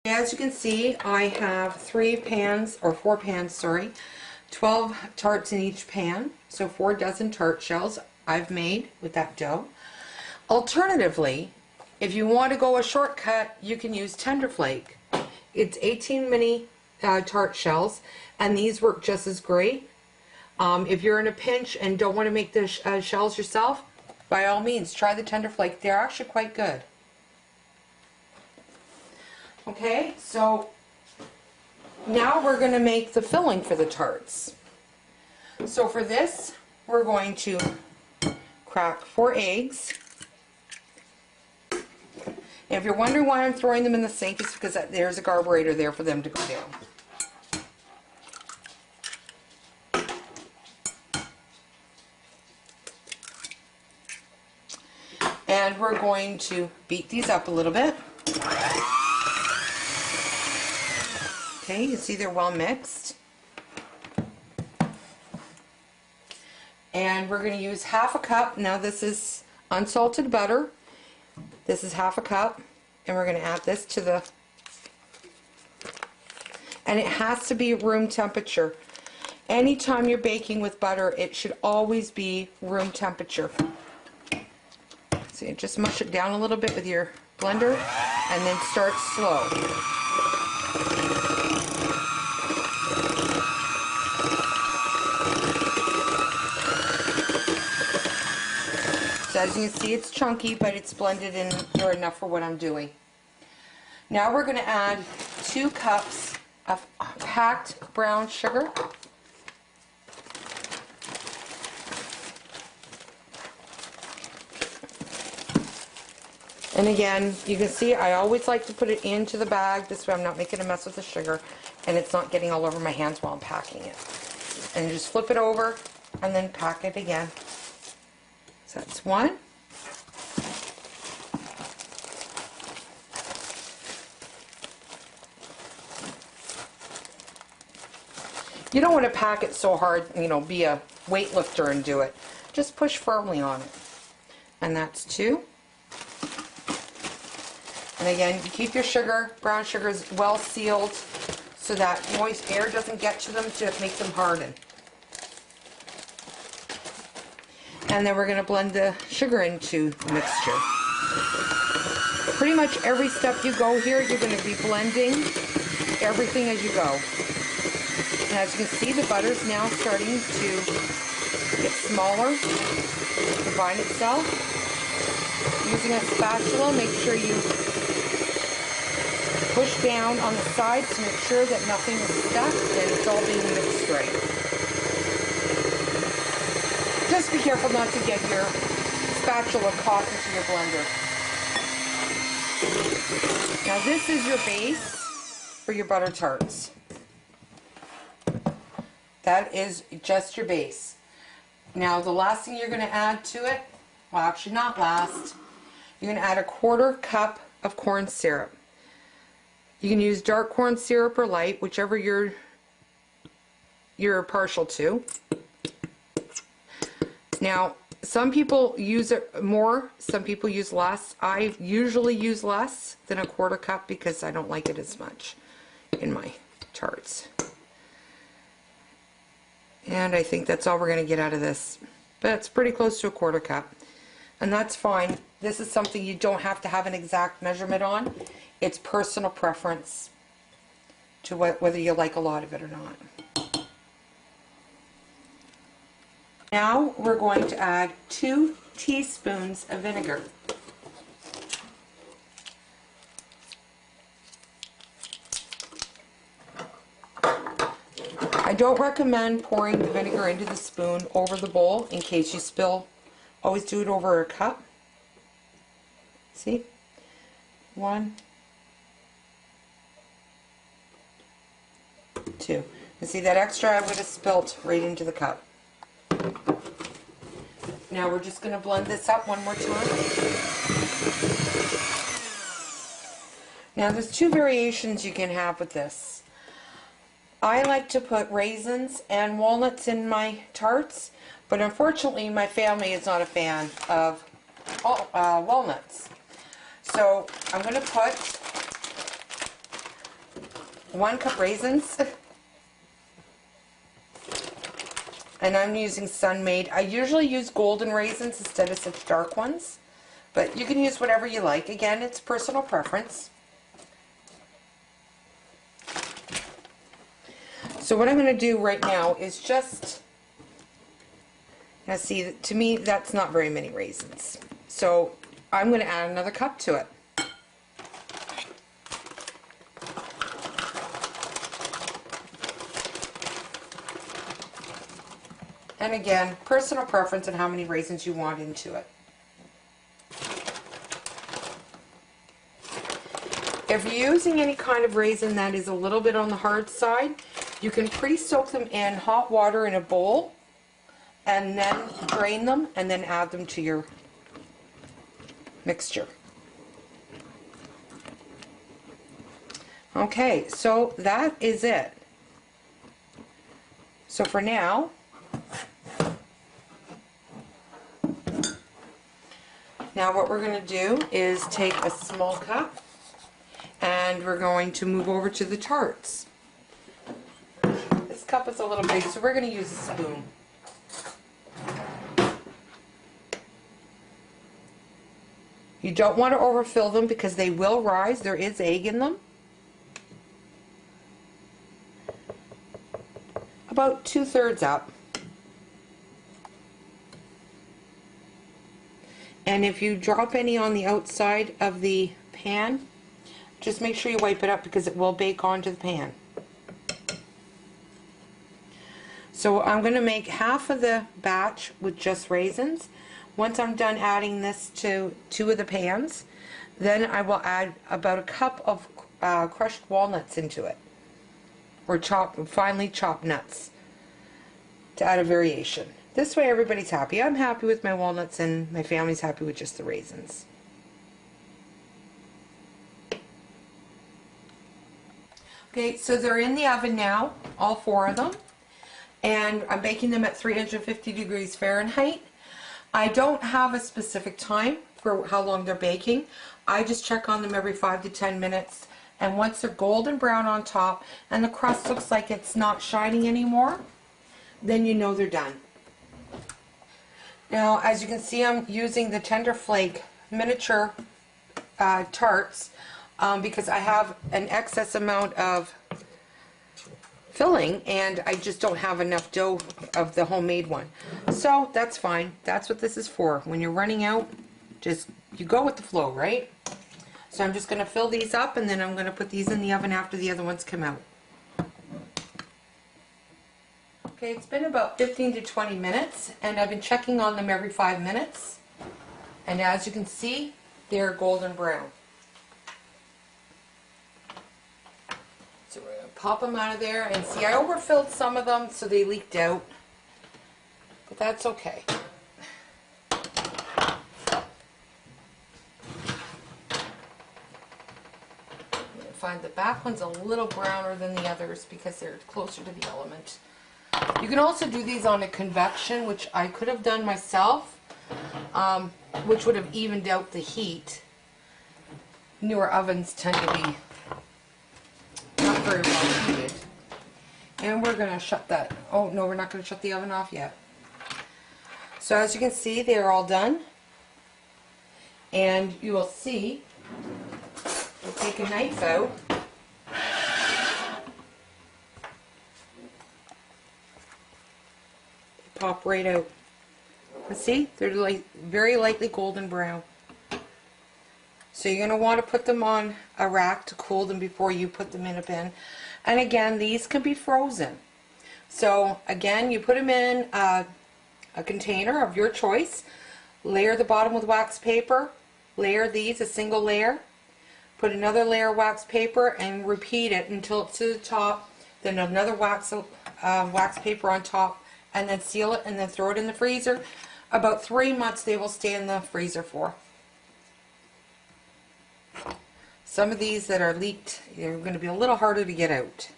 As you can see, I have 4 pans, sorry, 12 tarts in each pan, so 4 dozen tart shells I've made with that dough. Alternatively, if you want to go a shortcut, you can use Tender Flake. It's 18 mini tart shells, and these work just as great. If you're in a pinch and don't want to make the shells yourself, by all means, try the Tender Flake. They're actually quite good. Okay, so now we're going to make the filling for the tarts. So for this, we're going to crack 4 eggs. And if you're wondering why I'm throwing them in the sink, it's because there's a carburetor there for them to go down. And we're going to beat these up a little bit. Okay, you see they're well mixed. And we're going to use half a cup. Now this is unsalted butter. This is half a cup. And we're going to add this to the... And it has to be room temperature. Anytime you're baking with butter, it should always be room temperature. So you just mush it down a little bit with your blender and then start slow. So as you can see, it's chunky, but it's blended in there enough for what I'm doing. Now we're going to add 2 cups of packed brown sugar. And again, you can see I always like to put it into the bag. This way I'm not making a mess with the sugar and it's not getting all over my hands while I'm packing it. And just flip it over and then pack it again. So that's 1. You don't want to pack it so hard, you know, be a weightlifter and do it. Just push firmly on it. And that's 2. And again, you keep your sugar, brown sugars, well sealed so that moist air doesn't get to them to make them harden. And then we're going to blend the sugar into the mixture. Pretty much every step you go here, you're going to be blending everything as you go. And as you can see, the butter's now starting to get smaller, combine itself. Using a spatula, make sure you push down on the sides to make sure that nothing is stuck and it's all being mixed right. Just be careful not to get your spatula caught into your blender. Now this is your base for your butter tarts. That is just your base. Now the last thing you're going to add to it, well actually not last, you're going to add a 1/4 cup of corn syrup. You can use dark corn syrup or light, whichever you're partial to. Now, some people use it more, some people use less. I usually use less than a 1/4 cup because I don't like it as much in my tarts. And I think that's all we're going to get out of this. But it's pretty close to a 1/4 cup. And that's fine. This is something you don't have to have an exact measurement on. It's personal preference to whether you like a lot of it or not. Now we're going to add 2 teaspoons of vinegar. I don't recommend pouring the vinegar into the spoon over the bowl in case you spill. Always do it over a cup. See? 1, 2. And see that extra I would have spilt right into the cup. Now we're just going to blend this up one more time. Now there's 2 variations you can have with this. I like to put raisins and walnuts in my tarts, but unfortunately my family is not a fan of walnuts. So I'm going to put 1 cup raisins. And I'm using Sun-Made. I usually use golden raisins instead of such dark ones. But you can use whatever you like. Again, it's personal preference. So what I'm going to do right now is just... Now see, to me, that's not very many raisins. So I'm going to add another cup to it. And again, personal preference on how many raisins you want into it. If you're using any kind of raisin that is a little bit on the hard side, you can pre-soak them in hot water in a bowl and then drain them and then add them to your mixture. Okay, so that is it. So for now, what we're going to do is take a small cup and we're going to move over to the tarts. This cup is a little big, so we're going to use a spoon. You don't want to overfill them because they will rise. There is egg in them. About 2/3 up. And if you drop any on the outside of the pan, just make sure you wipe it up because it will bake onto the pan. So I'm going to make half of the batch with just raisins. Once I'm done adding this to 2 of the pans, then I will add about a cup of crushed walnuts into it, or finely chopped nuts, to add a variation. This way everybody's happy. I'm happy with my walnuts and my family's happy with just the raisins. Okay, so they're in the oven now, all 4 of them, and I'm baking them at 350 degrees Fahrenheit. I don't have a specific time for how long they're baking. I just check on them every 5 to 10 minutes, and once they're golden brown on top and the crust looks like it's not shining anymore, then you know they're done. Now, as you can see, I'm using the Tender Flake miniature tarts because I have an excess amount of filling and I just don't have enough dough of the homemade one. So that's fine. That's what this is for. When you're running out, just you go with the flow, right? So I'm just going to fill these up and then I'm going to put these in the oven after the other ones come out. Okay, it's been about 15 to 20 minutes and I've been checking on them every 5 minutes, and as you can see, they're golden brown. So we're going to pop them out of there, and see, I overfilled some of them so they leaked out, but that's okay. Find the back one's a little browner than the others because they're closer to the element. You can also do these on a convection, which I could have done myself, which would have evened out the heat. Newer ovens tend to be not very well heated. And we're going to shut that. Oh no, we're not going to shut the oven off yet. So as you can see, they're all done. And you will see, we'll take a knife out. Pop right out. And see, they're like very lightly golden brown. So you're going to want to put them on a rack to cool them before you put them in a bin. And again, these can be frozen. So again, you put them in a container of your choice. Layer the bottom with wax paper. Layer these a single layer. Put another layer of wax paper and repeat it until it's to the top. Then another wax paper on top. And then seal it and then throw it in the freezer. About 3 months they will stay in the freezer for. Some of these that are leaked, they're going to be a little harder to get out.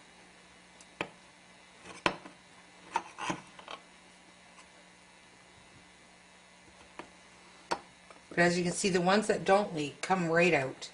But as you can see, the ones that don't leak come right out.